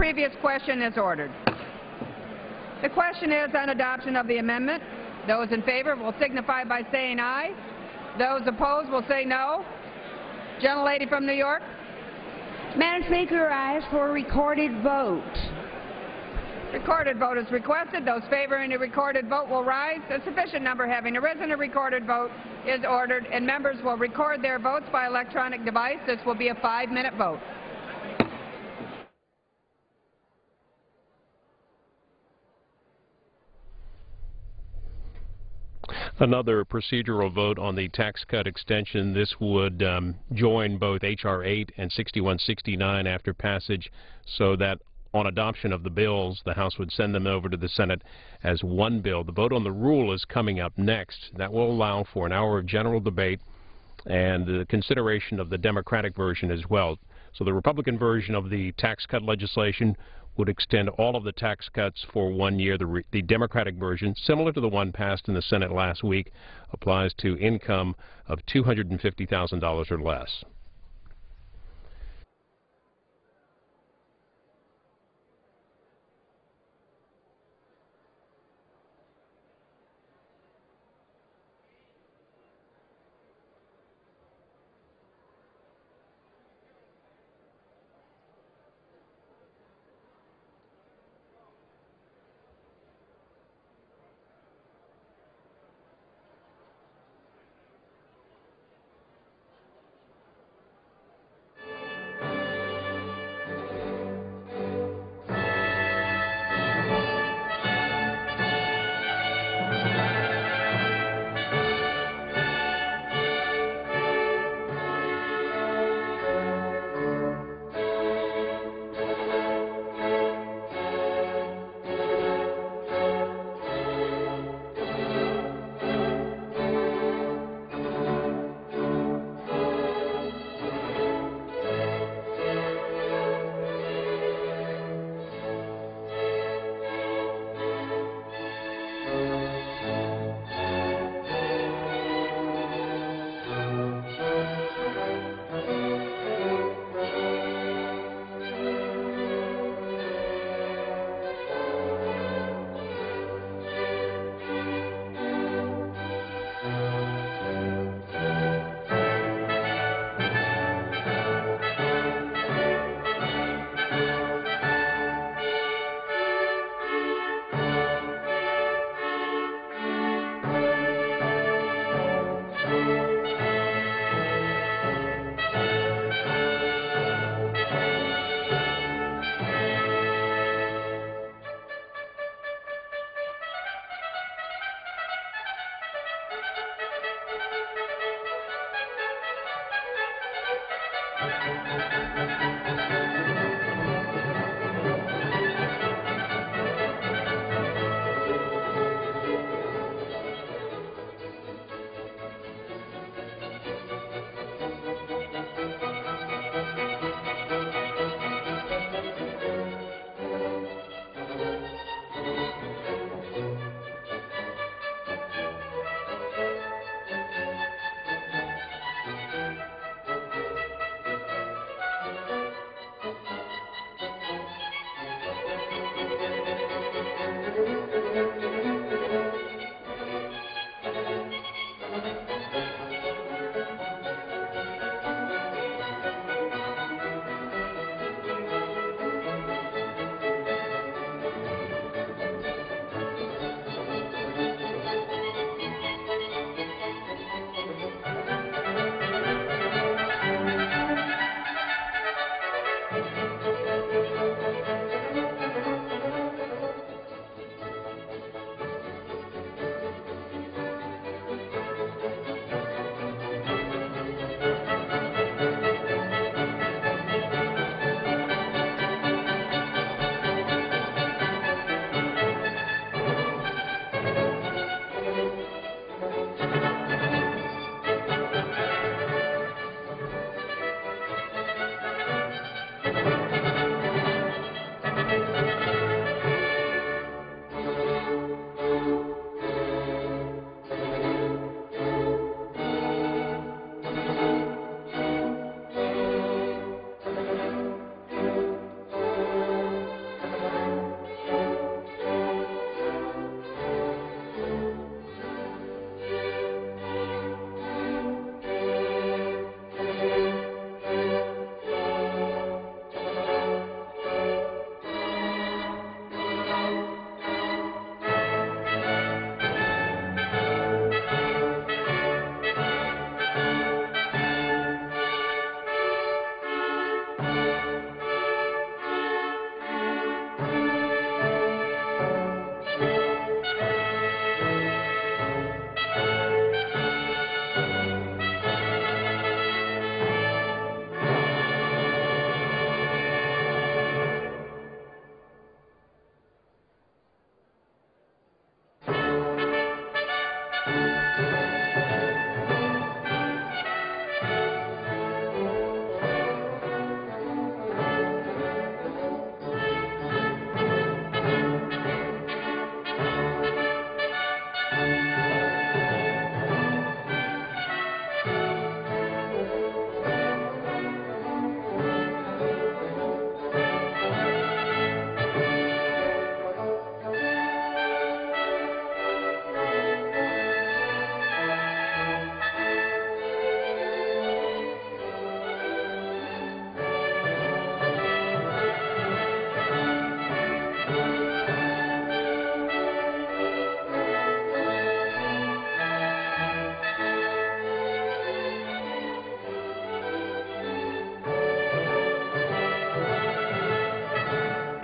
previous question is ordered. The question is on adoption of the amendment. Those in favor will signify by saying aye. Those opposed will say no. Gentlelady from New York. Madam Speaker, I ask for a recorded vote. Recorded vote is requested. Those favoring a recorded vote will rise. A sufficient number having arisen, a recorded vote is ordered, and members will record their votes by electronic device. This will be a 5-minute vote. Another procedural vote on the tax cut extension. This would join both H.R. 8 and 6169 after passage, so that on adoption of the bills, the House would send them over to the Senate as one bill. The vote on the rule is coming up next. That will allow for an hour of general debate and the consideration of the Democratic version as well. So the Republican version of the tax cut legislation would extend all of the tax cuts for 1 year. The Democratic version, similar to the one passed in the Senate last week, applies to income of $250,000 or less.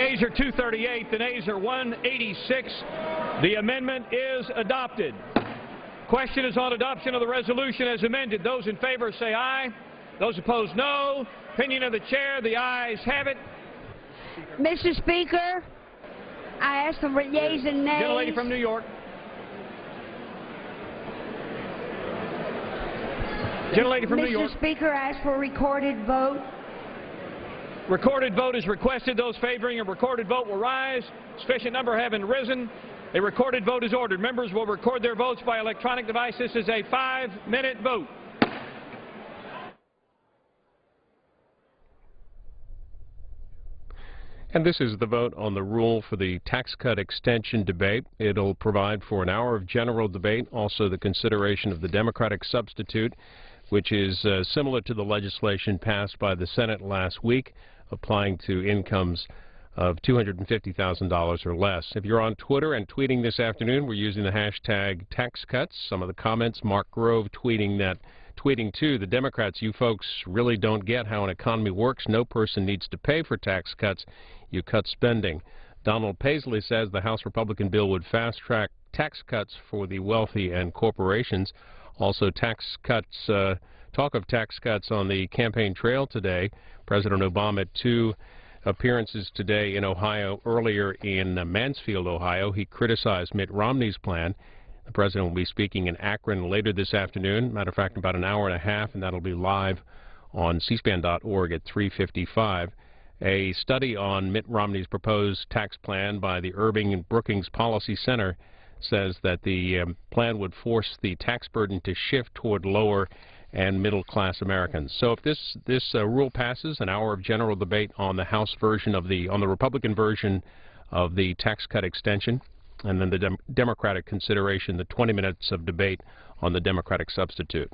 Ayes are 238 and ayes are 186. The amendment is adopted. Question is on adoption of the resolution as amended. Those in favor say aye. Those opposed, no. Opinion of the chair, the ayes have it. Mr. Speaker, I ask for yeas and nays. Gentlelady from New York. Gentlelady from New York. Mr. Speaker, I ask for a recorded vote. Recorded vote is requested. Those favoring a recorded vote will rise. Sufficient number having risen. A recorded vote is ordered. Members will record their votes by electronic device. This is a 5-minute vote. And this is the vote on the rule for the tax cut extension debate. It'll provide for an hour of general debate, also the consideration of the Democratic substitute, which is similar to the legislation passed by the Senate last week, applying to incomes of $250,000 or less. If you're on Twitter and tweeting this afternoon, we're using the hashtag tax cuts. Some of the comments, Mark Grove tweeting too, the Democrats, you folks really don't get how an economy works. No person needs to pay for tax cuts. You cut spending. Donald Paisley says the House Republican bill would fast-track tax cuts for the wealthy and corporations. Also, tax cuts, talk of tax cuts on the campaign trail today. President Obama at 2 appearances today in Ohio. Earlier in Mansfield, Ohio, he criticized Mitt Romney's plan. The president will be speaking in Akron later this afternoon. Matter of fact, about an hour and a half, and that'll be live on cspan.org at 3:55. A study on Mitt Romney's proposed tax plan by the Irving and Brookings Policy Center says that the plan would force the tax burden to shift toward lower and middle-class Americans. So if this rule passes, an hour of general debate on the House version of the Republican version of the tax cut extension, and then the Democratic consideration, the 20 minutes of debate on the Democratic substitute.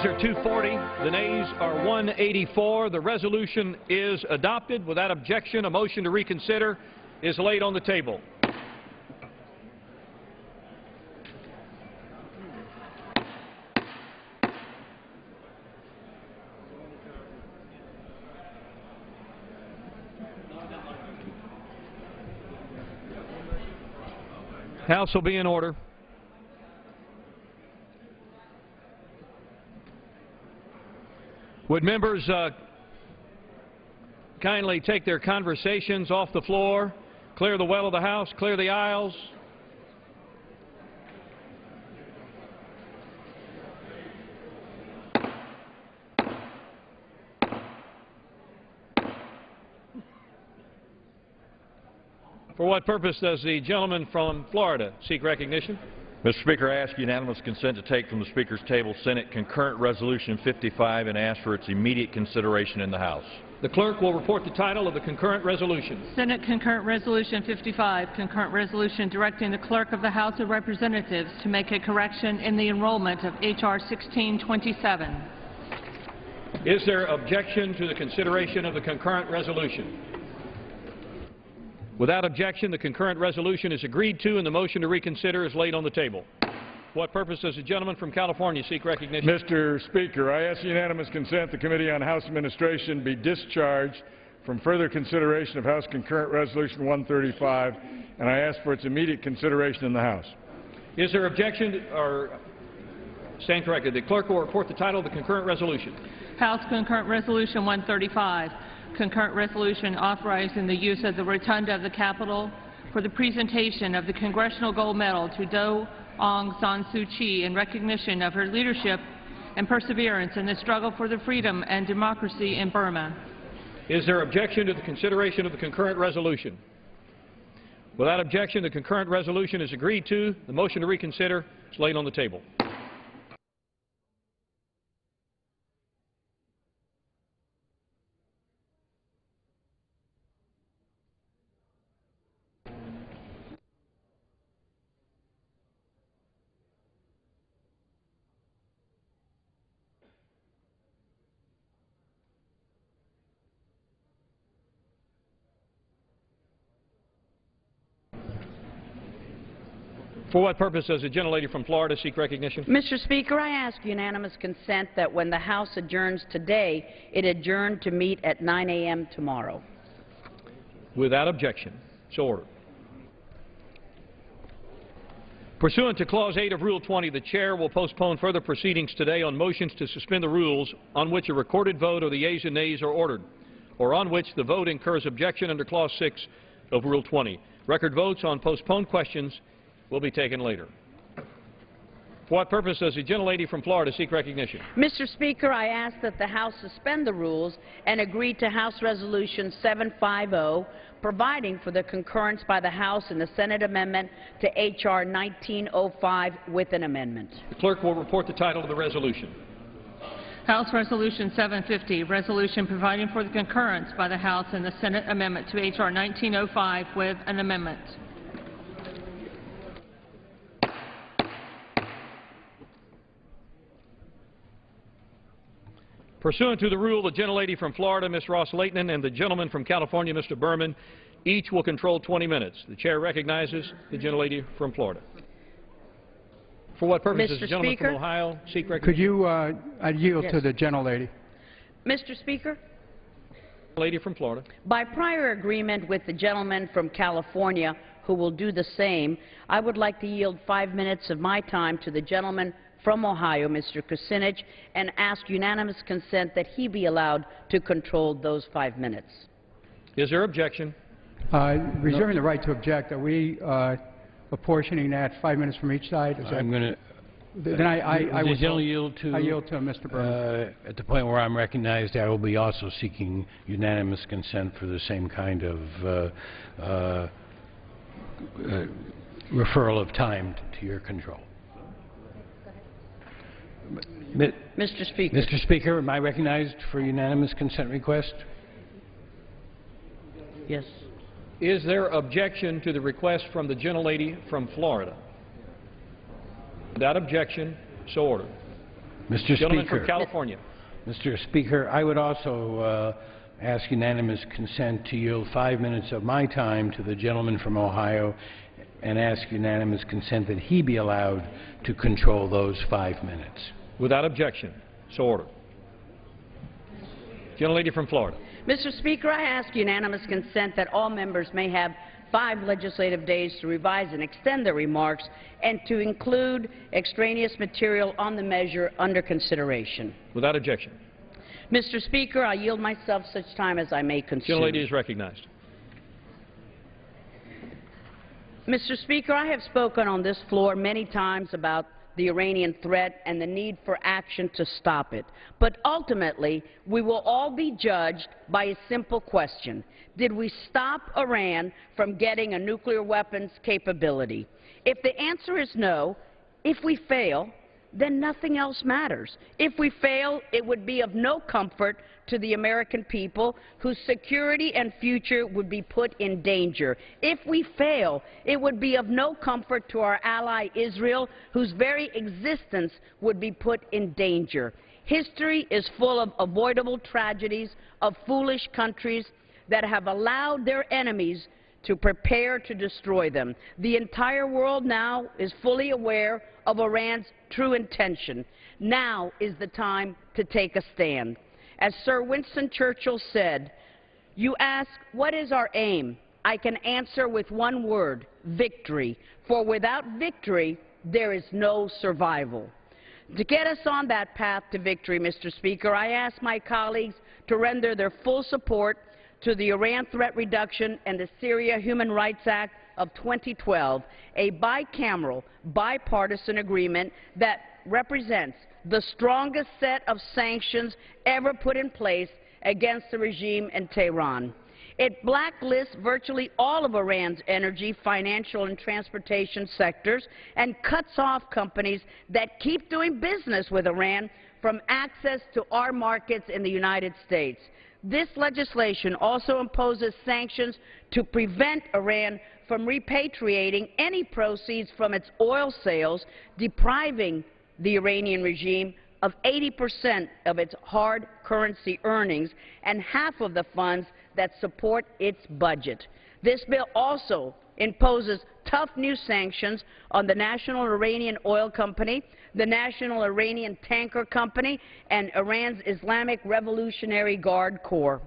are 240. The nays are 184. The resolution is adopted. Without objection, a motion to reconsider is laid on the table. House will be in order. Would members kindly take their conversations off the floor, clear the well of the House, clear the aisles? For what purpose does the gentleman from Florida seek recognition? Mr. Speaker, I ask unanimous consent to take from the Speaker's table Senate Concurrent Resolution 55 and ask for its immediate consideration in the House. The clerk will report the title of the concurrent resolution. Senate Concurrent Resolution 55, concurrent resolution directing the Clerk of the House of Representatives to make a correction in the enrollment of H.R. 1627. Is there objection to the consideration of the concurrent resolution? Without objection, the concurrent resolution is agreed to and the motion to reconsider is laid on the table. For what purpose does the gentleman from California seek recognition? Mr. Speaker, I ask unanimous consent the Committee on House Administration be discharged from further consideration of House Concurrent Resolution 135, and I ask for its immediate consideration in the House. Is there objection or stand corrected? The clerk will report the title of the concurrent resolution. House Concurrent Resolution 135, concurrent resolution authorizing the use of the rotunda of the Capitol for the presentation of the Congressional Gold Medal to Do Aung San Suu Kyi in recognition of her leadership and perseverance in the struggle for the freedom and democracy in Burma. Is there objection to the consideration of the concurrent resolution? Without objection, the concurrent resolution is agreed to. The motion to reconsider is laid on the table. For what purpose does the gentlelady from Florida seek recognition? Mr. Speaker, I ask unanimous consent that when the House adjourns today, it adjourn to meet at 9 a.m. tomorrow. Without objection. So ordered. Pursuant to Clause 8 of Rule 20, the Chair will postpone further proceedings today on motions to suspend the rules on which a recorded vote of the yeas and nays are ordered, or on which the vote incurs objection under Clause 6 of Rule 20. Record votes on postponed questions will be taken later. For what purpose does the gentlelady from Florida seek recognition? Mr. Speaker, I ask that the House suspend the rules and agree to House Resolution 750, providing for the concurrence by the House in the Senate amendment to H.R. 1905 with an amendment. The clerk will report the title of the resolution. House Resolution 750, resolution providing for the concurrence by the House in the Senate amendment to H.R. 1905 with an amendment. Pursuant to the rule, the gentlelady from Florida, Ms. Ross-Leighton, and the gentleman from California, Mr. Berman, each will control 20 minutes. The Chair recognizes the gentlelady from Florida. For what purpose does the gentleman from Ohio seek recognition? Could you yield to the gentlelady? Mr. Speaker? Lady from Florida. By prior agreement with the gentleman from California, who will do the same, I would like to yield 5 minutes of my time to the gentleman from Ohio, Mr. Kucinich, and ask unanimous consent that he be allowed to control those 5 minutes. Is there objection? Reserving the right to object, are we apportioning that 5 minutes from each side? Is I'm going to. Then I would yield to. I yield to Mr. Berman. At the point where I'm recognized, I will be also seeking unanimous consent for the same kind of referral of time to your control. Mr. Speaker. Mr. Speaker, am I recognized for unanimous consent request? Yes. Is there objection to the request from the gentlelady from Florida? Without objection, so ordered. Mr. Gentleman Speaker. from California. Mr. Speaker, I would also ask unanimous consent to yield 5 minutes of my time to the gentleman from Ohio and ask unanimous consent that he be allowed to control those 5 minutes. Without objection. So ordered. Gentlelady from Florida. Mr. Speaker, I ask unanimous consent that all members may have 5 legislative days to revise and extend their remarks and to include extraneous material on the measure under consideration. Without objection. Mr. Speaker, I yield myself such time as I may consume. Gentlelady is recognized. Mr. Speaker, I have spoken on this floor many times about the Iranian threat and the need for action to stop it. But ultimately, we will all be judged by a simple question. Did we stop Iran from getting a nuclear weapons capability? If the answer is no, if we fail, then nothing else matters. If we fail, it would be of no comfort to the American people whose security and future would be put in danger. If we fail, it would be of no comfort to our ally Israel, whose very existence would be put in danger. History is full of avoidable tragedies of foolish countries that have allowed their enemies to prepare to destroy them. The entire world now is fully aware of Iran's true intention. Now is the time to take a stand. As Sir Winston Churchill said, "You ask, what is our aim? I can answer with one word, victory. For without victory, there is no survival." To get us on that path to victory, Mr. Speaker, I ask my colleagues to render their full support to the Iran Threat Reduction and the Syria Human Rights Act of 2012, a bicameral, bipartisan agreement that represents the strongest set of sanctions ever put in place against the regime in Tehran. It blacklists virtually all of Iran's energy, financial, and transportation sectors and cuts off companies that keep doing business with Iran from access to our markets in the United States. This legislation also imposes sanctions to prevent Iran from repatriating any proceeds from its oil sales, depriving the Iranian regime of 80% of its hard currency earnings and half of the funds that support its budget. This bill also imposes tough new sanctions on the National Iranian Oil Company, the National Iranian Tanker Company, and Iran's Islamic Revolutionary Guard Corps.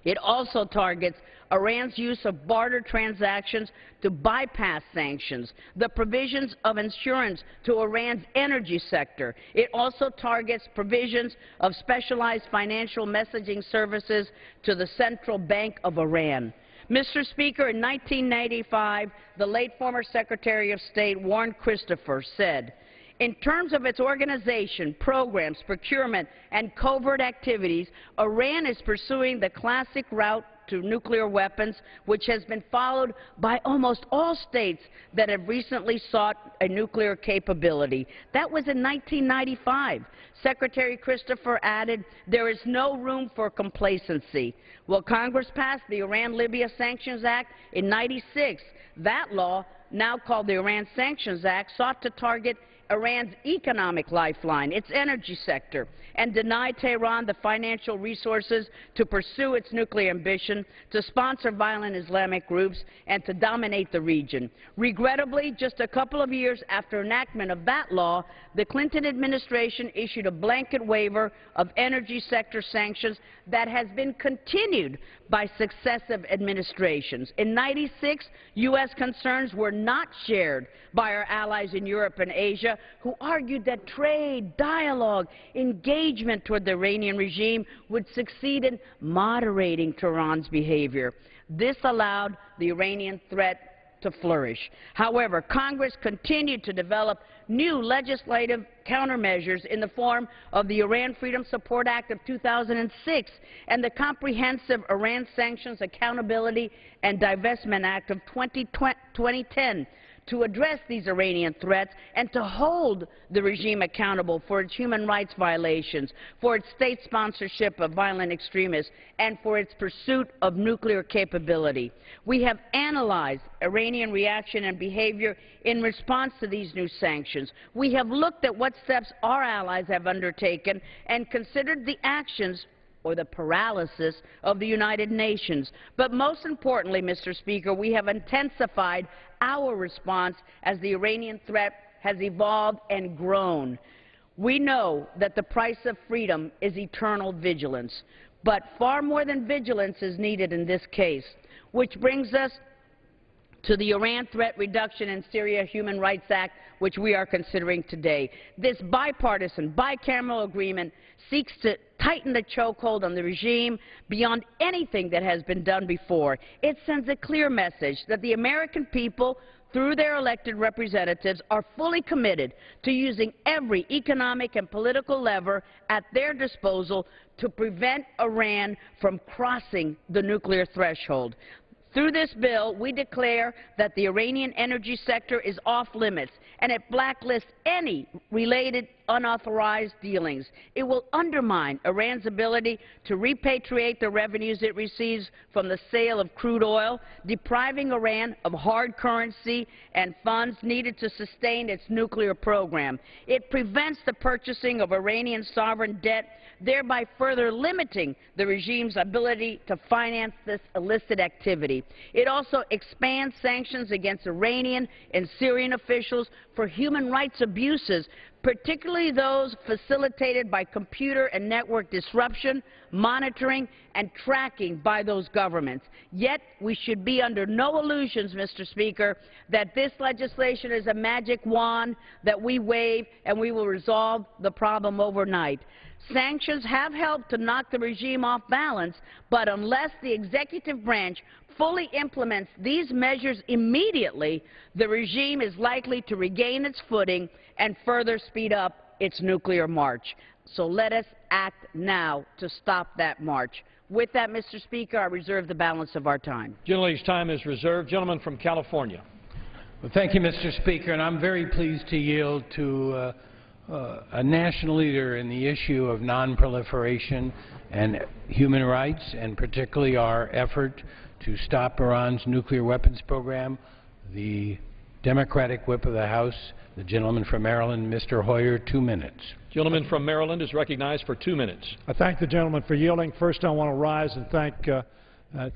It also targets Iran's use of barter transactions to bypass sanctions, the provisions of insurance to Iran's energy sector. It also targets provisions of specialized financial messaging services to the Central Bank of Iran. Mr. Speaker, in 1995, the late former Secretary of State Warren Christopher said, "In terms of its organization, programs, procurement, and covert activities, Iran is pursuing the classic route to nuclear weapons, which has been followed by almost all states that have recently sought a nuclear capability." That was in 1995. Secretary Christopher added, "There is no room for complacency." Well, Congress passed the Iran-Libya Sanctions Act in '96. That law, now called the Iran Sanctions Act, sought to target Iran's economic lifeline, its energy sector, and deny Tehran the financial resources to pursue its nuclear ambition, to sponsor violent Islamic groups, and to dominate the region. Regrettably, just a couple of years after enactment of that law, the Clinton administration issued a blanket waiver of energy sector sanctions that has been continued by successive administrations. In '96, U.S. concerns were not shared by our allies in Europe and Asia, who argued that trade, dialogue, engagement toward the Iranian regime would succeed in moderating Tehran's behavior. This allowed the Iranian threat to flourish. However, Congress continued to develop new legislative countermeasures in the form of the Iran Freedom Support Act of 2006 and the Comprehensive Iran Sanctions Accountability and Divestment Act of 2010 to address these Iranian threats and to hold the regime accountable for its human rights violations, for its state sponsorship of violent extremists, and for its pursuit of nuclear capability. We have analyzed Iranian reaction and behavior in response to these new sanctions. We have looked at what steps our allies have undertaken and considered the actions or the paralysis of the United Nations. But most importantly, Mr. Speaker, we have intensified our response as the Iranian threat has evolved and grown. We know that the price of freedom is eternal vigilance, but far more than vigilance is needed in this case, which brings us to the Iran Threat Reduction in Syria Human Rights Act, which we are considering today. This bipartisan, bicameral agreement seeks to tighten the chokehold on the regime beyond anything that has been done before. It sends a clear message that the American people, through their elected representatives, are fully committed to using every economic and political lever at their disposal to prevent Iran from crossing the nuclear threshold. Through this bill, we declare that the Iranian energy sector is off limits, and it blacklists any related unauthorized dealings. It will undermine Iran's ability to repatriate the revenues it receives from the sale of crude oil, depriving Iran of hard currency and funds needed to sustain its nuclear program. It prevents the purchasing of Iranian sovereign debt, thereby further limiting the regime's ability to finance this illicit activity. It also expands sanctions against Iranian and Syrian officials for human rights abuses, particularly those facilitated by computer and network disruption, monitoring, and tracking by those governments. Yet, we should be under no illusions, Mr. Speaker, that this legislation is a magic wand that we wave and we will resolve the problem overnight. Sanctions have helped to knock the regime off balance, but unless the executive branch fully implements these measures immediately, the regime is likely to regain its footing and further speed up its nuclear march. So let us act now to stop that march. With that, Mr. Speaker, I reserve the balance of our time. Gentlelady's time is reserved. Gentleman from California. Well, thank you, Mr. Speaker, and I'm very pleased to yield to a national leader in the issue of non-proliferation and human rights, and particularly our effort to stop Iran's nuclear weapons program. The Democratic Whip of the House, the gentleman from Maryland, Mr. Hoyer, 2 minutes. Gentleman from Maryland is recognized for 2 minutes. I thank the gentleman for yielding. First, I want to rise and thank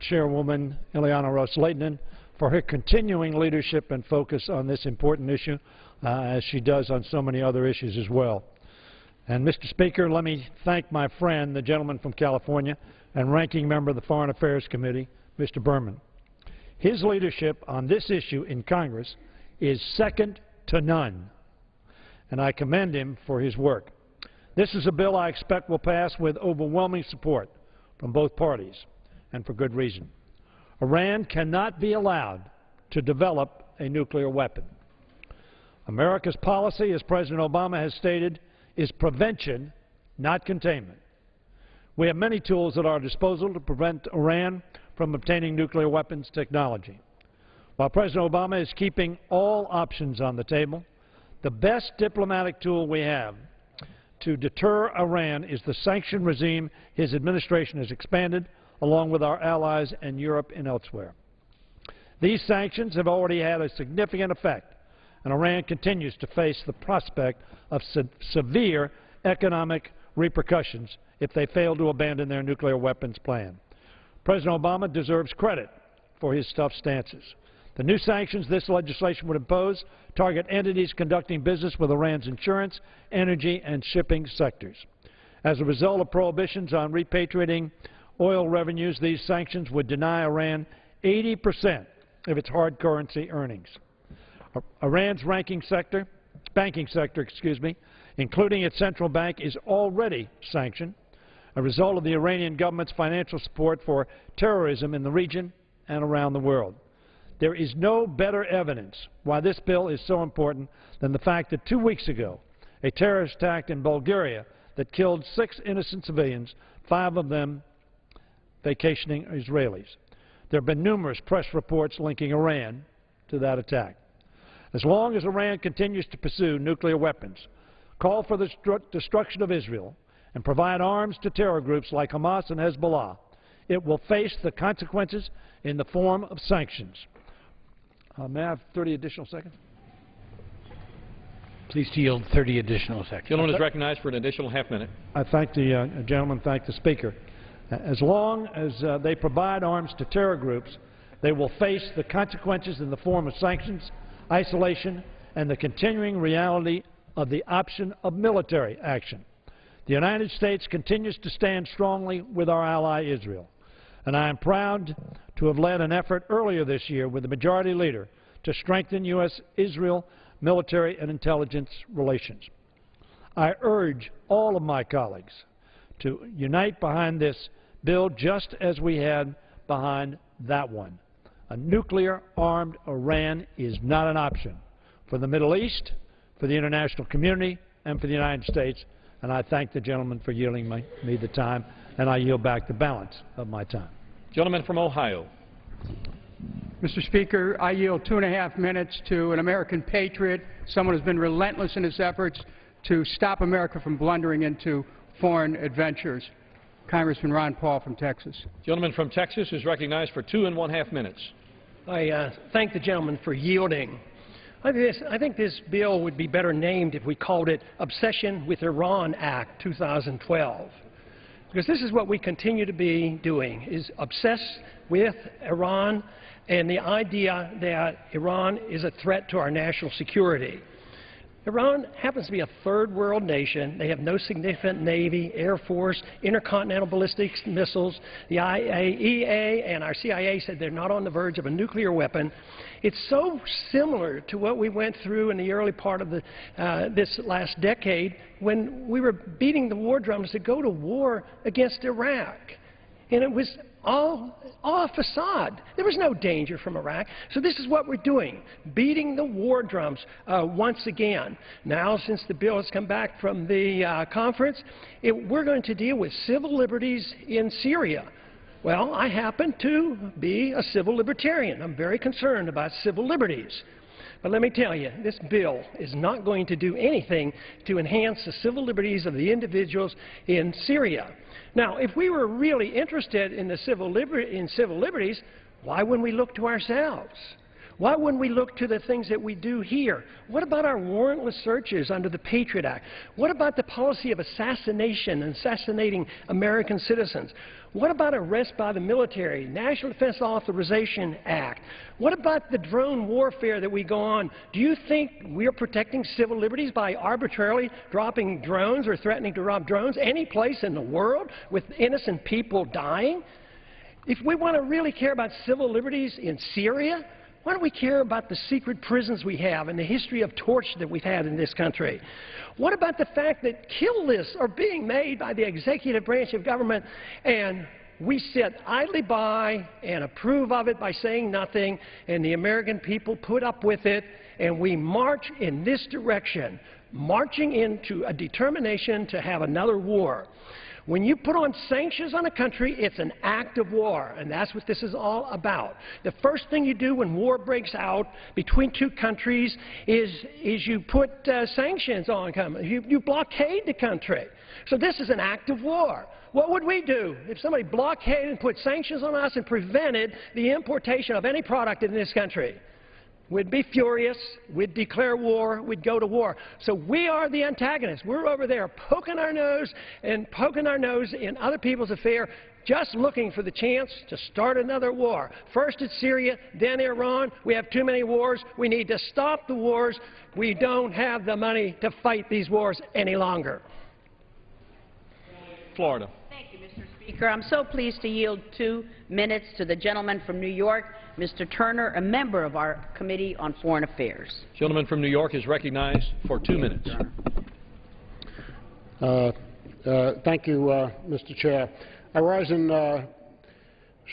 Chairwoman Ileana Ros-Lehtinen for her continuing leadership and focus on this important issue, as she does on so many other issues as well. And, Mr. Speaker, let me thank my friend, the gentleman from California, and ranking member of the Foreign Affairs Committee, Mr. Berman. His leadership on this issue in Congress is second to none, and I commend him for his work. This is a bill I expect will pass with overwhelming support from both parties, and for good reason. Iran cannot be allowed to develop a nuclear weapon. America's policy, as President Obama has stated, is prevention, not containment. We have many tools at our disposal to prevent Iran from obtaining nuclear weapons technology. While President Obama is keeping all options on the table, the best diplomatic tool we have to deter Iran is the sanction regime his administration has expanded, along with our allies in Europe and elsewhere. These sanctions have already had a significant effect, and Iran continues to face the prospect of severe economic repercussions if they fail to abandon their nuclear weapons plan. President Obama deserves credit for his tough stances. The new sanctions this legislation would impose target entities conducting business with Iran's insurance, energy, and shipping sectors. As a result of prohibitions on repatriating oil revenues, these sanctions would deny Iran 80% of its hard currency earnings. Iran's banking sector, including its central bank, is already sanctioned, a result of the Iranian government's financial support for terrorism in the region and around the world. There is no better evidence why this bill is so important than the fact that 2 weeks ago, a terrorist attack in Bulgaria that killed 6 innocent civilians, 5 of them vacationing Israelis. There have been numerous press reports linking Iran to that attack. As long as Iran continues to pursue nuclear weapons, call for the destruction of Israel, and provide arms to terror groups like Hamas and Hezbollah, it will face the consequences in the form of sanctions. May I have 30 additional seconds? Please yield 30 additional seconds. Gentleman is recognized for an additional half minute. I thank the gentleman, thank the Speaker. As long as they provide arms to terror groups, they will face the consequences in the form of sanctions, isolation, and the continuing reality of the option of military action. The United States continues to stand strongly with our ally Israel, and I am proud to have led an effort earlier this year with the Majority Leader to strengthen U.S.-Israel military and intelligence relations. I urge all of my colleagues to unite behind this bill just as we had behind that one. A nuclear-armed Iran is not an option for the Middle East, for the international community, and for the United States, and I thank the gentleman for yielding me the time, and I yield back the balance of my time. Gentleman from Ohio. Mr. Speaker, I yield 2.5 minutes to an American patriot, someone who's been relentless in his efforts to stop America from blundering into foreign adventures. Congressman Ron Paul from Texas. Gentleman from Texas is recognized for 2.5 minutes. I thank the gentleman for yielding. I think this bill would be better named if we called it Obsession with Iran Act 2012. Because this is what we continue to be doing, is obsess with Iran and the idea that Iran is a threat to our national security. Iran happens to be a third world nation. They have no significant Navy, Air Force, intercontinental ballistic missiles. The IAEA and our CIA said they're not on the verge of a nuclear weapon. It's so similar to what we went through in the early part of this last decade when we were beating the war drums to go to war against Iraq. And it was all a facade. There was no danger from Iraq. So this is what we're doing, beating the war drums once again. Now, since the bill has come back from the conference, we're going to deal with civil liberties in Syria. Well, I happen to be a civil libertarian. I'm very concerned about civil liberties. But let me tell you, this bill is not going to do anything to enhance the civil liberties of the individuals in Syria. Now, if we were really interested in the civil liberties, why wouldn't we look to ourselves? Why wouldn't we look to the things that we do here? What about our warrantless searches under the Patriot Act? What about the policy of assassination and assassinating American citizens? What about arrest by the military, National Defense Authorization Act? What about the drone warfare that we go on? Do you think we're protecting civil liberties by arbitrarily dropping drones or threatening to drop drones any place in the world with innocent people dying? If we want to really care about civil liberties in Syria, why don't we care about the secret prisons we have and the history of torture that we've had in this country? What about the fact that kill lists are being made by the executive branch of government and we sit idly by and approve of it by saying nothing, and the American people put up with it, and we march in this direction, marching into a determination to have another war? When you put on sanctions on a country, it's an act of war, and that's what this is all about. The first thing you do when war breaks out between two countries is you put sanctions on them. You blockade the country. So this is an act of war. What would we do if somebody blockaded and put sanctions on us and prevented the importation of any product in this country? We'd be furious, we'd declare war, we'd go to war. So we are the antagonists. We're over there poking our nose in other people's affairs, just looking for the chance to start another war. First it's Syria, then Iran. We have too many wars. We need to stop the wars. We don't have the money to fight these wars any longer. Florida. Thank you, Mr. Speaker. I'm so pleased to yield 2 minutes to the gentleman from New York, Mr. Turner, a member of our Committee on Foreign Affairs. Gentleman from New York is recognized for 2 minutes. Thank you, Mr. Chair. I rise in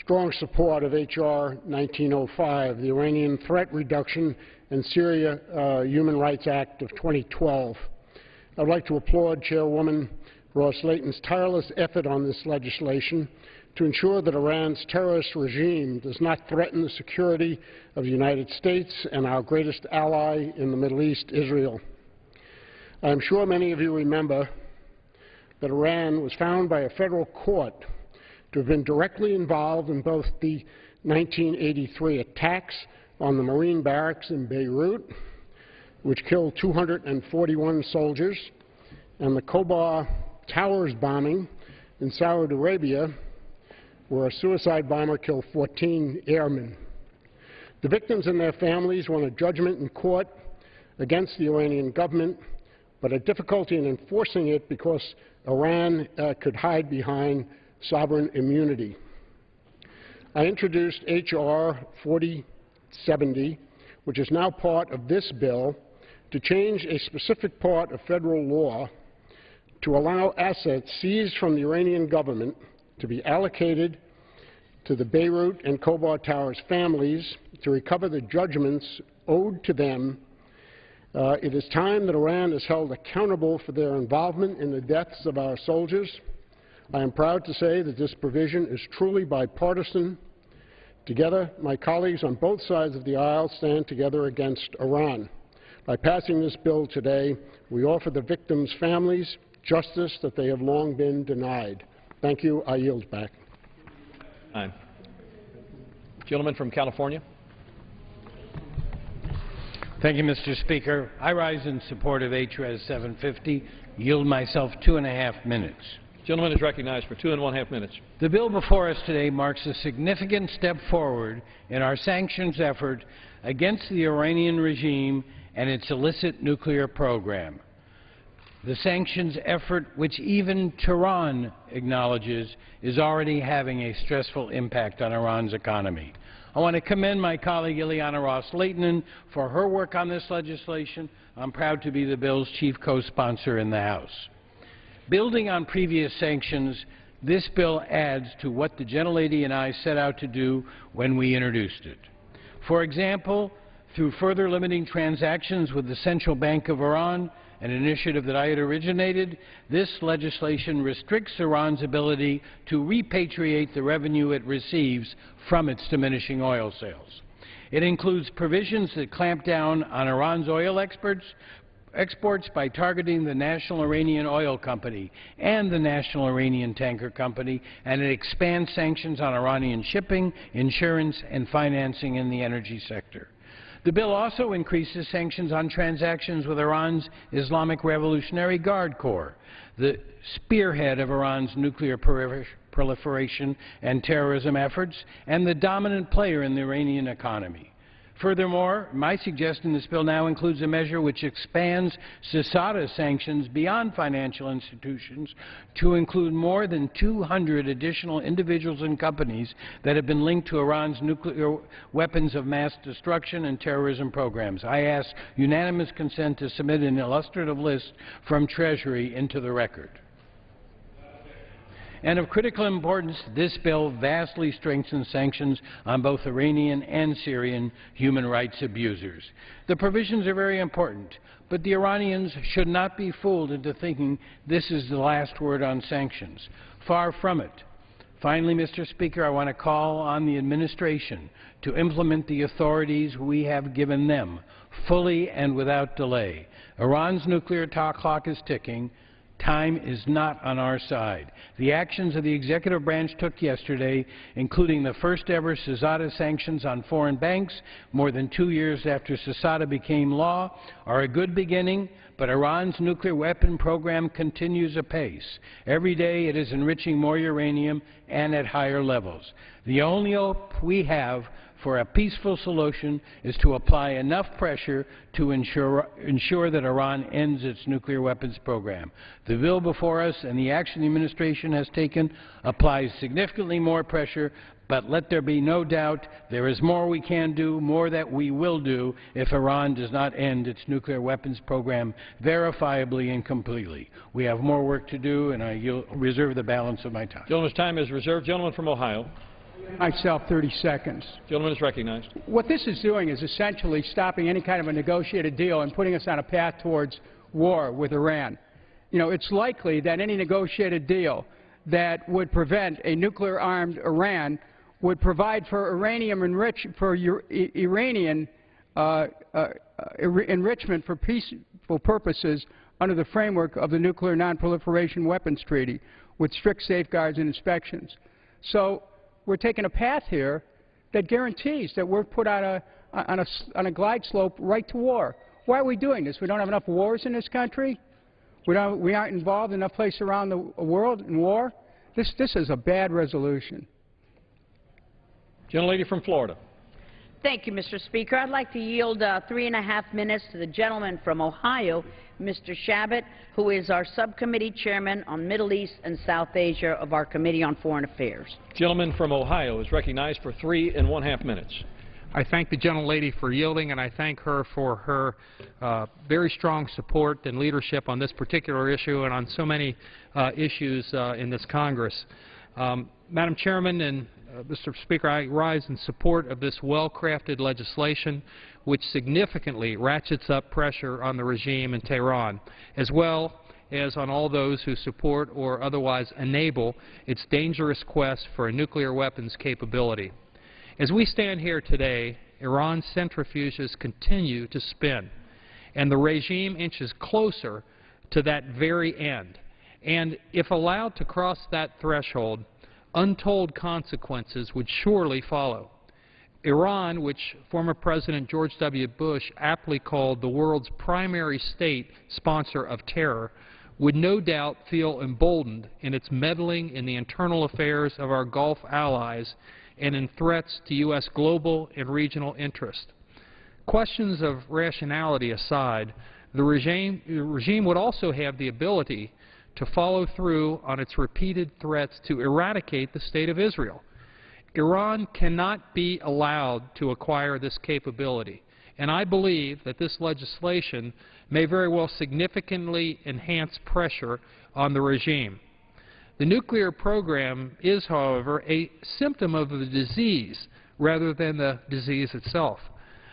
strong support of H.R. 1905, the Iranian Threat Reduction and Syria Human Rights Act of 2012. I would like to applaud Chairwoman Ross-Layton's tireless effort on this legislation to ensure that Iran's terrorist regime does not threaten the security of the United States and our greatest ally in the Middle East, Israel. I am sure many of you remember that Iran was found by a federal court to have been directly involved in both the 1983 attacks on the Marine barracks in Beirut, which killed 241 soldiers, and the Khobar Towers bombing in Saudi Arabia, where a suicide bomber killed 14 airmen. The victims and their families won a judgment in court against the Iranian government, but had difficulty in enforcing it because Iran could hide behind sovereign immunity. I introduced H.R. 4070, which is now part of this bill, to change a specific part of federal law to allow assets seized from the Iranian government to be allocated to the Beirut and Khobar Towers families to recover the judgments owed to them. It is time that Iran is held accountable for their involvement in the deaths of our soldiers. I am proud to say that this provision is truly bipartisan. Together, my colleagues on both sides of the aisle stand together against Iran. By passing this bill today, we offer the victims' families justice that they have long been denied. Thank you. I yield back. Time. Gentleman from California. Thank you, Mr. Speaker. I rise in support of H.Res. 750. Yield myself 2.5 minutes. Gentleman is recognized for 2.5 minutes. The bill before us today marks a significant step forward in our sanctions effort against the Iranian regime and its illicit nuclear program. The sanctions effort, which even Tehran acknowledges, is already having a stressful impact on Iran's economy. I want to commend my colleague Ileana Ros-Lehtinen for her work on this legislation. I'm proud to be the bill's chief co-sponsor in the House. Building on previous sanctions, this bill adds to what the gentlelady and I set out to do when we introduced it. For example, through further limiting transactions with the Central Bank of Iran, an initiative that I had originated, this legislation restricts Iran's ability to repatriate the revenue it receives from its diminishing oil sales. It includes provisions that clamp down on Iran's oil exports by targeting the National Iranian Oil Company and the National Iranian Tanker Company, and it expands sanctions on Iranian shipping, insurance, and financing in the energy sector. The bill also increases sanctions on transactions with Iran's Islamic Revolutionary Guard Corps, the spearhead of Iran's nuclear proliferation and terrorism efforts, and the dominant player in the Iranian economy. Furthermore, my suggestion in this bill now includes a measure which expands CISADA sanctions beyond financial institutions to include more than 200 additional individuals and companies that have been linked to Iran's nuclear weapons of mass destruction and terrorism programs. I ask unanimous consent to submit an illustrative list from Treasury into the record. And of critical importance, this bill vastly strengthens sanctions on both Iranian and Syrian human rights abusers. The provisions are very important, but the Iranians should not be fooled into thinking this is the last word on sanctions. Far from it. Finally, Mr. Speaker, I want to call on the administration to implement the authorities we have given them fully and without delay. Iran's nuclear clock is ticking. Time is not on our side. The actions of the executive branch took yesterday, including the first-ever CISADA sanctions on foreign banks more than 2 years after CISADA became law, are a good beginning, but Iran's nuclear weapon program continues apace. Every day it is enriching more uranium and at higher levels. The only hope we have for a peaceful solution is to apply enough pressure to ensure that Iran ends its nuclear weapons program. The bill before us and the action the administration has taken applies significantly more pressure, but let there be no doubt there is more we can do, more that we will do, if Iran does not end its nuclear weapons program verifiably and completely. We have more work to do, and I reserve the balance of my time. Gentleman's time is reserved. Gentleman from Ohio. Myself 30 seconds. Gentleman is recognized. What this is doing is essentially stopping any kind of a negotiated deal and putting us on a path towards war with Iran. You know, it's likely that any negotiated deal that would prevent a nuclear-armed Iran, would provide for Iranian enrichment for peaceful purposes under the framework of the Nuclear Non-Proliferation Weapons Treaty, with strict safeguards and inspections. So we're taking a path here that guarantees that we're put on a glide slope right to war. Why are we doing this? We don't have enough wars in this country? We aren't involved in enough places around the world in war? This is a bad resolution. Gentlelady from Florida. Thank you, Mr. Speaker. I'd like to yield 3.5 minutes to the gentleman from Ohio, Mr. Shabbat, who is our subcommittee chairman on Middle East and South Asia of our Committee on Foreign Affairs. Gentleman from Ohio is recognized for 3.5 minutes. I thank the gentlelady for yielding, and I thank her for her very strong support and leadership on this particular issue and on so many issues in this Congress. Madam Chairman and Mr. Speaker, I rise in support of this well-crafted legislation which significantly ratchets up pressure on the regime in Tehran, as well as on all those who support or otherwise enable its dangerous quest for a nuclear weapons capability. As we stand here today, Iran's centrifuges continue to spin, and the regime inches closer to that very end. And if allowed to cross that threshold, untold consequences would surely follow. Iran, which former President George W. Bush aptly called the world's primary state sponsor of terror, would no doubt feel emboldened in its meddling in the internal affairs of our Gulf allies and in threats to U.S. global and regional interest. Questions of rationality aside, the regime would also have the ability to follow through on its repeated threats to eradicate the State of Israel. Iran cannot be allowed to acquire this capability, and I believe that this legislation may very well significantly enhance pressure on the regime. The nuclear program is, however, a symptom of the disease rather than the disease itself.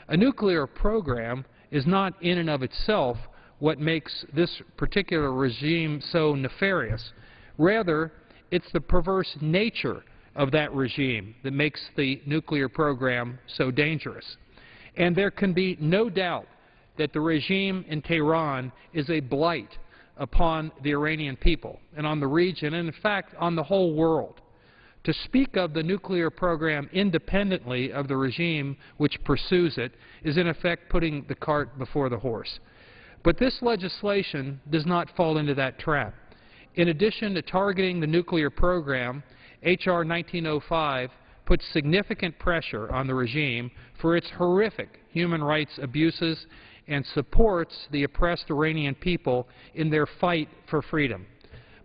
A nuclear program is not in and of itself what makes this particular regime so nefarious. Rather, it's the perverse nature of that regime that makes the nuclear program so dangerous. And there can be no doubt that the regime in Tehran is a blight upon the Iranian people and on the region and, in fact, on the whole world. To speak of the nuclear program independently of the regime which pursues it is, in effect, putting the cart before the horse. But this legislation does not fall into that trap. In addition to targeting the nuclear program, H.R. 1905 puts significant pressure on the regime for its horrific human rights abuses and supports the oppressed Iranian people in their fight for freedom.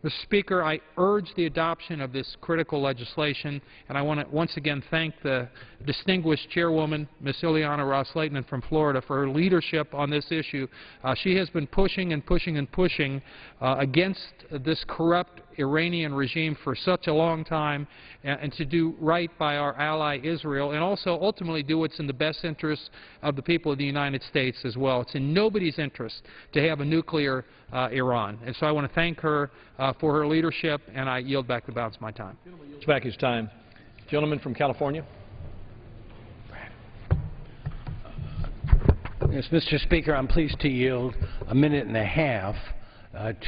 Mr. Speaker, I urge the adoption of this critical legislation, and I want to once again thank the distinguished chairwoman, Ms. Ileana Ros-Lehtinen from Florida, for her leadership on this issue. She has been pushing and pushing and pushing against this corrupt Iranian regime for such a long time, and to do right by our ally Israel, and also ultimately do what's in the best interest of the people of the United States as well. It's in nobody's interest to have a nuclear Iran. And so I want to thank her for her leadership, and I yield back the balance of my time. It's back his time. Gentleman from California. Yes, Mr. Speaker, I'm pleased to yield 1.5 minutes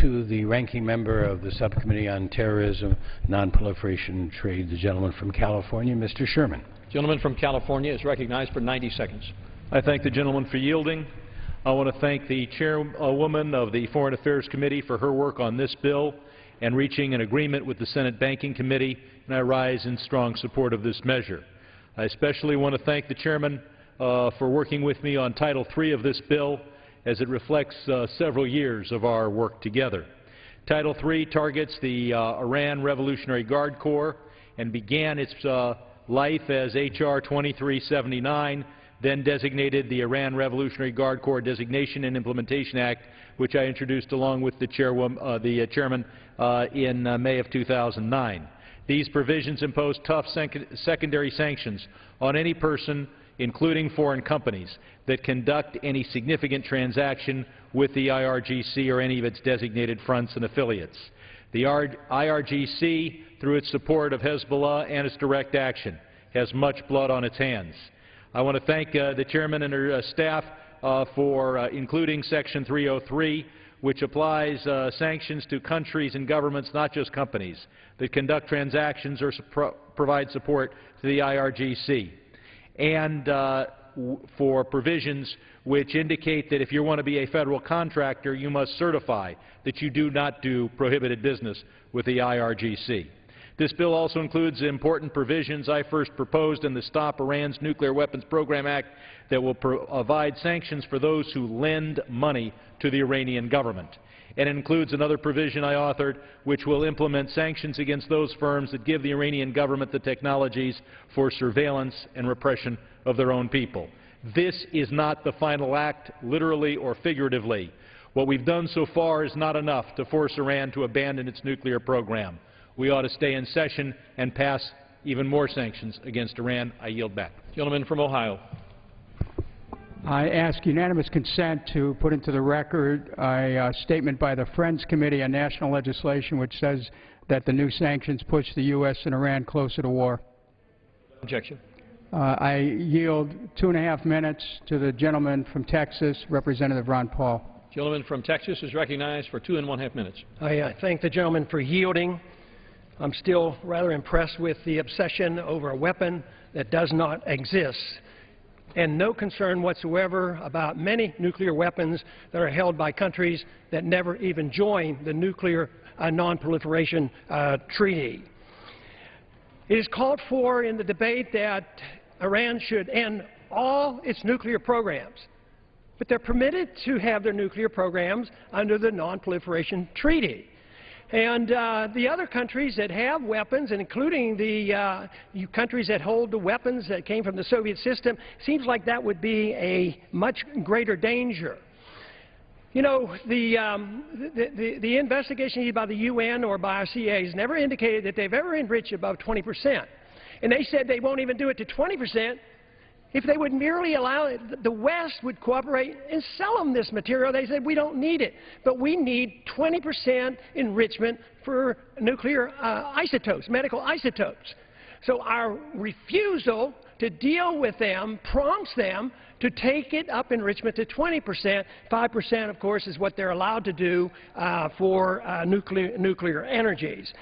to the ranking member of the Subcommittee on Terrorism, Nonproliferation and Trade, the gentleman from California, Mr. Sherman. Gentleman from California is recognized for 90 seconds. I thank the gentleman for yielding. I want to thank the chairwoman of the Foreign Affairs Committee for her work on this bill and reaching an agreement with the Senate Banking Committee, and I rise in strong support of this measure. I especially want to thank the chairman for working with me on Title III of this bill, as it reflects several years of our work together. Title III targets the Iran Revolutionary Guard Corps and began its life as H.R. 2379, then designated the Iran Revolutionary Guard Corps Designation and Implementation Act, which I introduced along with the chairman in May of 2009. These provisions impose tough secondary sanctions on any person, including foreign companies, that conduct any significant transaction with the IRGC or any of its designated fronts and affiliates. The IRGC, through its support of Hezbollah and its direct action, has much blood on its hands. I want to thank the chairman and her staff for including Section 303, which applies sanctions to countries and governments, not just companies, that conduct transactions or provide support to the IRGC, and for provisions which indicate that if you want to be a federal contractor, you must certify that you do not do prohibited business with the IRGC. This bill also includes important provisions I first proposed in the Stop Iran's Nuclear Weapons Program Act that will provide sanctions for those who lend money to the Iranian government. And it includes another provision I authored which will implement sanctions against those firms that give the Iranian government the technologies for surveillance and repression of their own people. This is not the final act, literally or figuratively. What we've done so far is not enough to force Iran to abandon its nuclear program. We ought to stay in session and pass even more sanctions against Iran. I yield back. Gentleman from Ohio. I ask unanimous consent to put into the record a statement by the Friends Committee on National Legislation which says that the new sanctions push the U.S. and Iran closer to war. Objection. I yield 2.5 minutes to the gentleman from Texas, Representative Ron Paul. Gentleman from Texas is recognized for 2.5 minutes. I thank the gentleman for yielding. I'm still rather impressed with the obsession over a weapon that does not exist, and no concern whatsoever about many nuclear weapons that are held by countries that never even joined the Nuclear Non-Proliferation Treaty. It is called for in the debate that Iran should end all its nuclear programs, but they're permitted to have their nuclear programs under the Non-Proliferation Treaty. And the other countries that have weapons, and including the countries that hold the weapons that came from the Soviet system, seems like that would be a much greater danger. You know, the investigation by the UN or by our CIA has never indicated that they've ever enriched above 20%. And they said they won't even do it to 20%. If they would merely allow it, the West would cooperate and sell them this material. They said, we don't need it, but we need 20% enrichment for nuclear isotopes, medical isotopes. So our refusal to deal with them prompts them to take it up enrichment to 20%. 5%, of course, is what they're allowed to do for nuclear energies.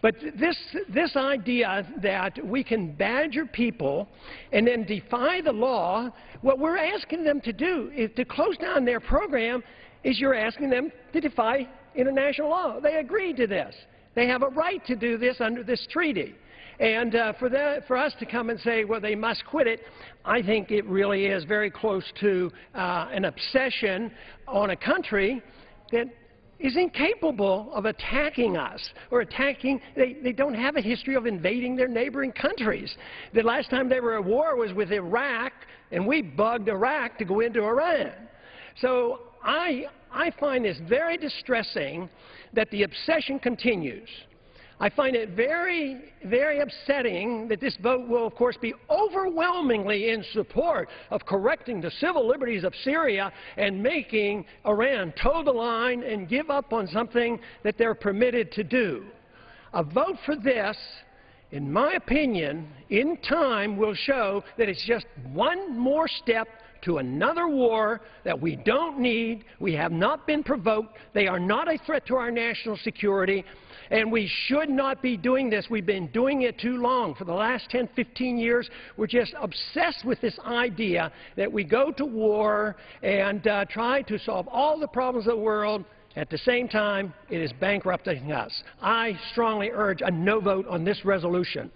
But this idea that we can badger people and then defy the law, what we're asking them to do is to close down their program is you're asking them to defy international law. They agreed to this. They have a right to do this under this treaty. And for us to come and say, well, they must quit it, I think it really is very close to an obsession on a country that is incapable of attacking us or attacking. They don't have a history of invading their neighboring countries. The last time they were at war was with Iraq, and we bugged Iraq to go into Iran. So I find this very distressing that the obsession continues. I find it very, very upsetting that this vote will, of course, be overwhelmingly in support of correcting the civil liberties of Syria and making Iran toe the line and give up on something that they're permitted to do. A vote for this, in my opinion, in time will show that it's just one more step to another war that we don't need. We have not been provoked. They are not a threat to our national security. And we should not be doing this. We've been doing it too long. For the last 10, 15 years, we're just obsessed with this idea that we go to war and try to solve all the problems of the world. At the same time, it is bankrupting us. I strongly urge a no vote on this resolution.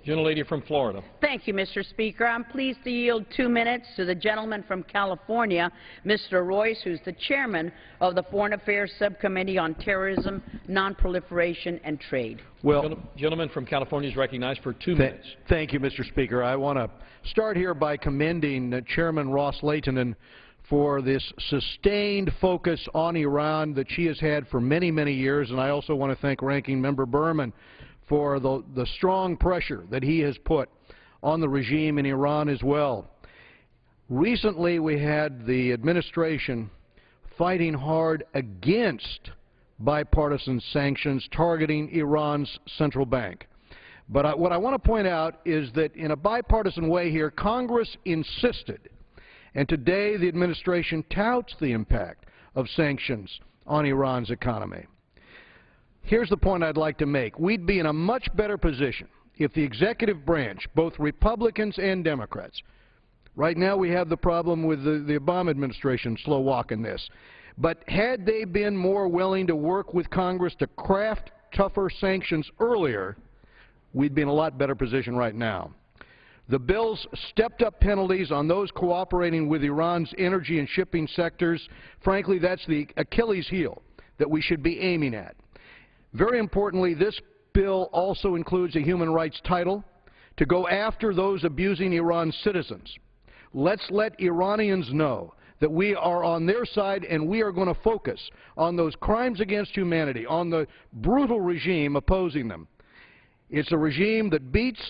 Gentlelady from Florida. Thank you, Mr. Speaker. I'm pleased to yield 2 minutes to the gentleman from California, Mr. Royce, who's the chairman of the Foreign Affairs Subcommittee on Terrorism, Nonproliferation, and Trade. Well, gentleman from California is recognized for 2 minutes. Thank you, Mr. Speaker. I want to start here by commending Chairman Ross Leighton for this sustained focus on Iran that she has had for many, many years, and I also want to thank Ranking Member Berman for the strong pressure that he has put on the regime in Iran as well. Recently, we had the administration fighting hard against bipartisan sanctions targeting Iran's central bank. But what I want to point out is that in a bipartisan way here, Congress insisted, and today the administration touts the impact of sanctions on Iran's economy. Here's the point I'd like to make. We'd be in a much better position if the executive branch, both Republicans and Democrats, right now we have the problem with the Obama administration slow walking this, but had they been more willing to work with Congress to craft tougher sanctions earlier, we'd be in a lot better position right now. The bill's stepped-up penalties on those cooperating with Iran's energy and shipping sectors, frankly, that's the Achilles heel that we should be aiming at. Very importantly, this bill also includes a human rights title to go after those abusing Iran's citizens. Let's let Iranians know that we are on their side and we are going to focus on those crimes against humanity, on the brutal regime opposing them. It's a regime that beats,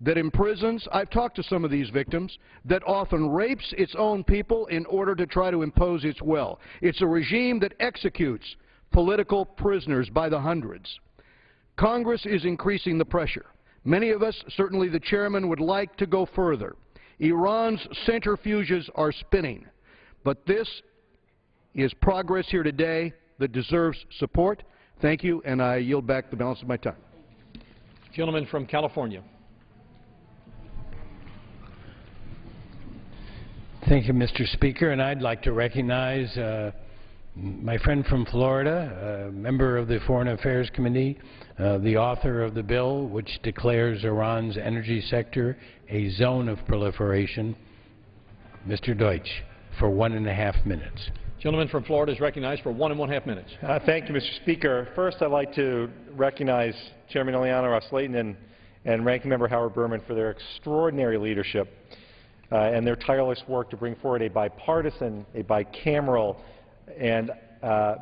that imprisons, I've talked to some of these victims, that often rapes its own people in order to try to impose its will. It's a regime that executes political prisoners by the hundreds. Congress is increasing the pressure. Many of us, certainly the chairman, would like to go further. Iran's centrifuges are spinning, but this is progress here today that deserves support. Thank you, and I yield back the balance of my time. Gentleman from California. Thank you, Mr. Speaker, and I'd like to recognize my friend from Florida, a member of the Foreign Affairs Committee, the author of the bill which declares Iran's energy sector a zone of proliferation, Mr. Deutsch, for 1.5 minutes. Gentleman from Florida is recognized for 1.5 minutes. Thank you, Mr. Speaker. First, I'd like to recognize Chairman Ileana Ros-Lehtinen and Ranking Member Howard Berman for their extraordinary leadership and their tireless work to bring forward a bipartisan, a bicameral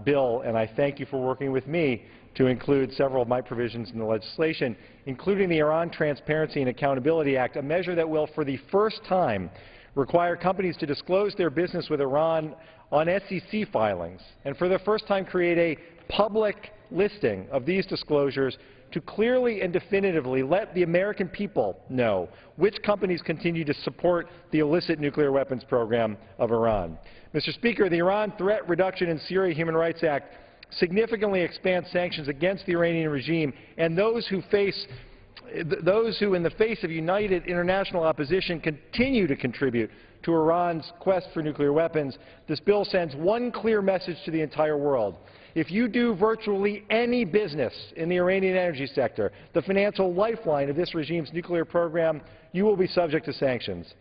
bill, and I thank you for working with me to include several of my provisions in the legislation, including the Iran Transparency and Accountability Act, a measure that will, for the first time, require companies to disclose their business with Iran on SEC filings, and for the first time create a public listing of these disclosures to clearly and definitively let the American people know which companies continue to support the illicit nuclear weapons program of Iran. Mr. Speaker, the Iran Threat Reduction in Syria Human Rights Act significantly expands sanctions against the Iranian regime and those who in the face of united international opposition continue to contribute to Iran's quest for nuclear weapons. This bill sends one clear message to the entire world. If you do virtually any business in the Iranian energy sector, the financial lifeline of this regime's nuclear program, you will be subject to sanctions.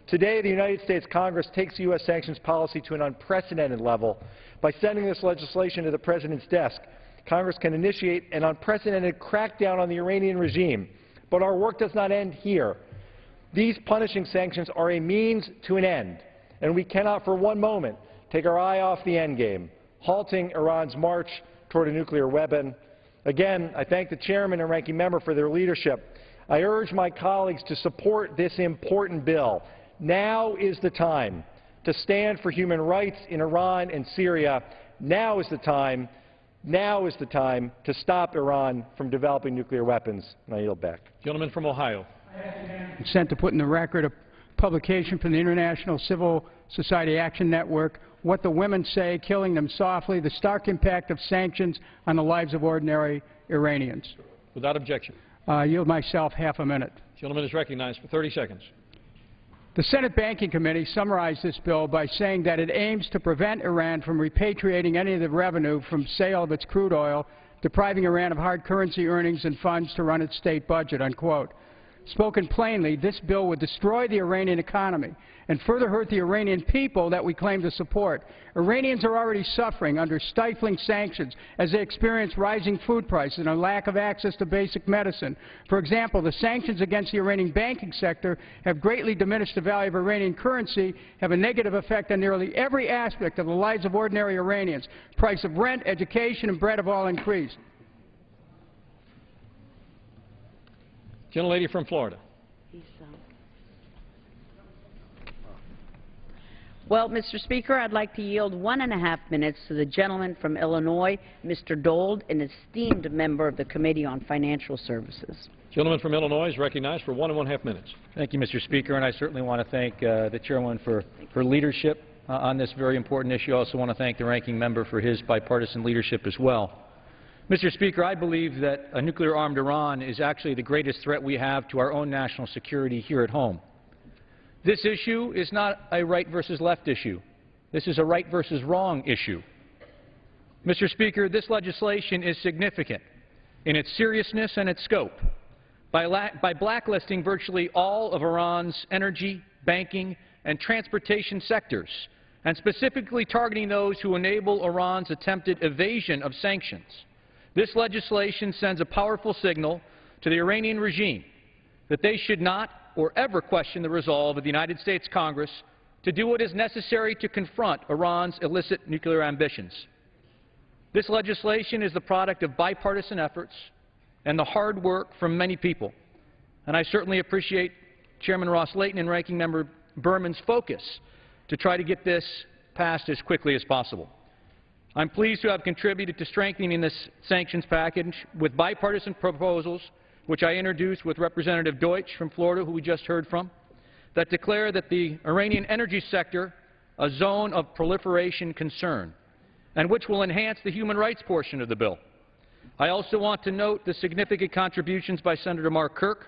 Today, the United States Congress takes U.S. sanctions policy to an unprecedented level. By sending this legislation to the President's desk, Congress can initiate an unprecedented crackdown on the Iranian regime. But our work does not end here. These punishing sanctions are a means to an end, and we cannot for one moment take our eye off the end game, halting Iran's march toward a nuclear weapon. Again, I thank the Chairman and Ranking Member for their leadership. I urge my colleagues to support this important bill. Now is the time to stand for human rights in Iran and Syria. Now is the time to stop Iran from developing nuclear weapons. And I yield back. Gentleman from Ohio. Consent to put in the record a publication from the International Civil Society Action Network, What the Women Say, Killing Them Softly, the Stark Impact of Sanctions on the Lives of Ordinary Iranians. Without objection. Yield myself half a minute. Gentleman is recognized for 30 seconds. The Senate Banking Committee summarized this bill by saying that it aims to prevent Iran from repatriating any of the revenue from sale of its crude oil, depriving Iran of hard currency earnings and funds to run its state budget, unquote. Spoken plainly, this bill would destroy the Iranian economy and further hurt the Iranian people that we claim to support. Iranians are already suffering under stifling sanctions as they experience rising food prices and a lack of access to basic medicine. For example, the sanctions against the Iranian banking sector have greatly diminished the value of Iranian currency, have a negative effect on nearly every aspect of the lives of ordinary Iranians. Price of rent, education, and bread have all increased. Gentlelady from Florida. Well, Mr. Speaker, I'd like to yield 1.5 minutes to the gentleman from Illinois, Mr. Dold, an esteemed member of the Committee on Financial Services. Gentleman from Illinois is recognized for 1.5 minutes. Thank you, Mr. Speaker, and I certainly want to thank the chairwoman for her leadership on this very important issue. I also want to thank the ranking member for his bipartisan leadership as well. Mr. Speaker, I believe that a nuclear-armed Iran is actually the greatest threat we have to our own national security here at home. This issue is not a right versus left issue. This is a right versus wrong issue. Mr. Speaker, this legislation is significant in its seriousness and its scope. By blacklisting virtually all of Iran's energy, banking, and transportation sectors, and specifically targeting those who enable Iran's attempted evasion of sanctions, this legislation sends a powerful signal to the Iranian regime that they should not or ever question the resolve of the United States Congress to do what is necessary to confront Iran's illicit nuclear ambitions. This legislation is the product of bipartisan efforts and the hard work from many people, and I certainly appreciate Chairman Ross-Leighton and Ranking Member Berman's focus to try to get this passed as quickly as possible. I'm pleased to have contributed to strengthening this sanctions package with bipartisan proposals which I introduced with Representative Deutsch from Florida, who we just heard from, that declare that the Iranian energy sector a zone of proliferation concern, and which will enhance the human rights portion of the bill. I also want to note the significant contributions by Senator Mark Kirk,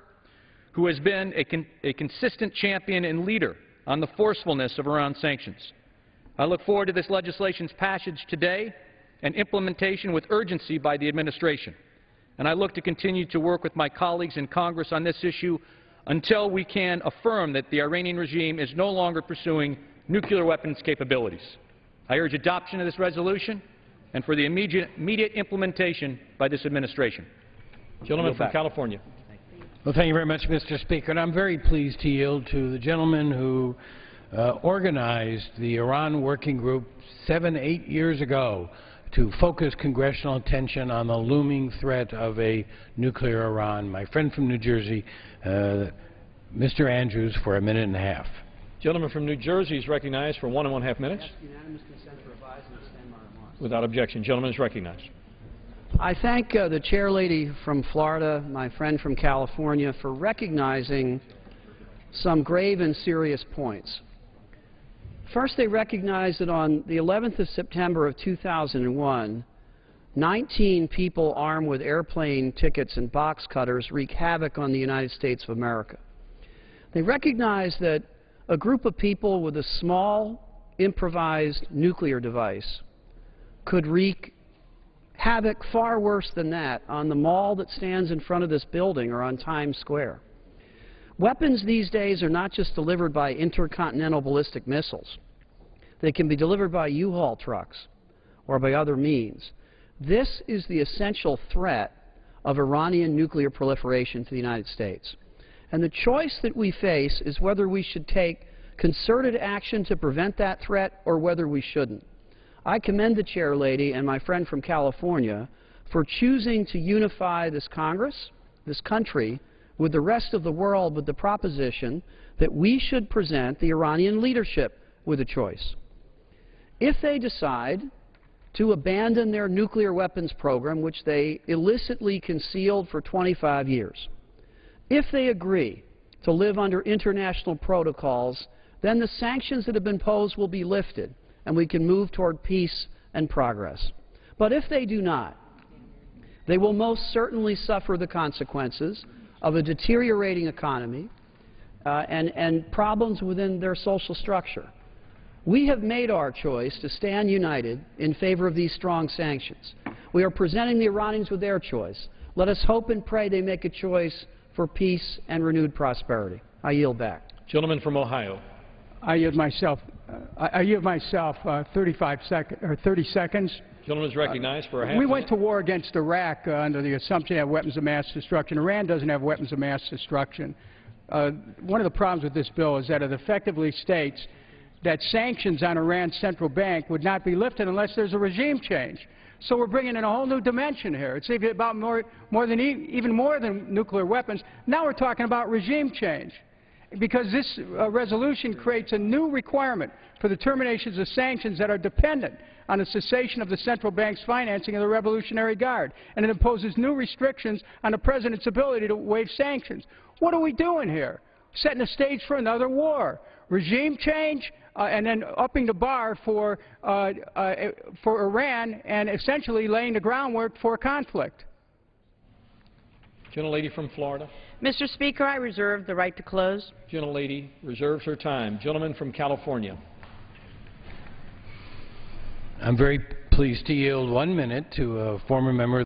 who has been a consistent champion and leader on the forcefulness of Iran sanctions. I look forward to this legislation's passage today and implementation with urgency by the administration. And I look to continue to work with my colleagues in Congress on this issue until we can affirm that the Iranian regime is no longer pursuing nuclear weapons capabilities. I urge adoption of this resolution and for the immediate implementation by this administration. Gentleman from California. Well, thank you very much, Mr. Speaker. And I'm very pleased to yield to the gentleman who organized the Iran Working Group 7-8 years ago to focus congressional attention on the looming threat of a nuclear Iran. My friend from New Jersey, Mr. Andrews, for 1.5 minutes. Gentleman from New Jersey is recognized for 1.5 minutes. Without objection. Gentleman is recognized. I thank the chairlady from Florida, my friend from California, for recognizing some grave and serious points. First, they recognized that on the 11th of September of 2001, 19 people armed with airplane tickets and box cutters wreaked havoc on the United States of America. They recognized that a group of people with a small, improvised nuclear device could wreak havoc far worse than that on the mall that stands in front of this building or on Times Square. Weapons these days are not just delivered by intercontinental ballistic missiles. They can be delivered by U-Haul trucks or by other means. This is the essential threat of Iranian nuclear proliferation to the United States. And the choice that we face is whether we should take concerted action to prevent that threat or whether we shouldn't. I commend the chairlady and my friend from California for choosing to unify this Congress, this country, with the rest of the world with the proposition that we should present the Iranian leadership with a choice. If they decide to abandon their nuclear weapons program, which they illicitly concealed for 25 years, if they agree to live under international protocols, then the sanctions that have been imposed will be lifted and we can move toward peace and progress. But if they do not, they will most certainly suffer the consequences of a deteriorating economy and problems within their social structure. We have made our choice to stand united in favor of these strong sanctions. We are presenting the Iranians with their choice. Let us hope and pray they make a choice for peace and renewed prosperity. I yield back. Gentleman from Ohio. I yield myself 30 seconds. Gentleman is recognized for a half We minute. went to war against Iraq under the assumption they have weapons of mass destruction. Iran doesn't have weapons of mass destruction. One of the problems with this bill is that it effectively states that sanctions on Iran's central bank would not be lifted unless there's a regime change. So we're bringing in a whole new dimension here. It's even about even more than nuclear weapons. Now we're talking about regime change. because this resolution creates a new requirement for the terminations of sanctions that are dependent on the cessation of the central bank's financing of the Revolutionary Guard, and it imposes new restrictions on the President's ability to waive sanctions. What are we doing here? Setting the stage for another war. Regime change, and then upping the bar for Iran, and essentially laying the groundwork for conflict. Gentlelady from Florida. Mr. Speaker, I reserve the right to close. Gentlelady reserves her time. Gentleman from California. I'm very pleased to yield 1 minute to a former member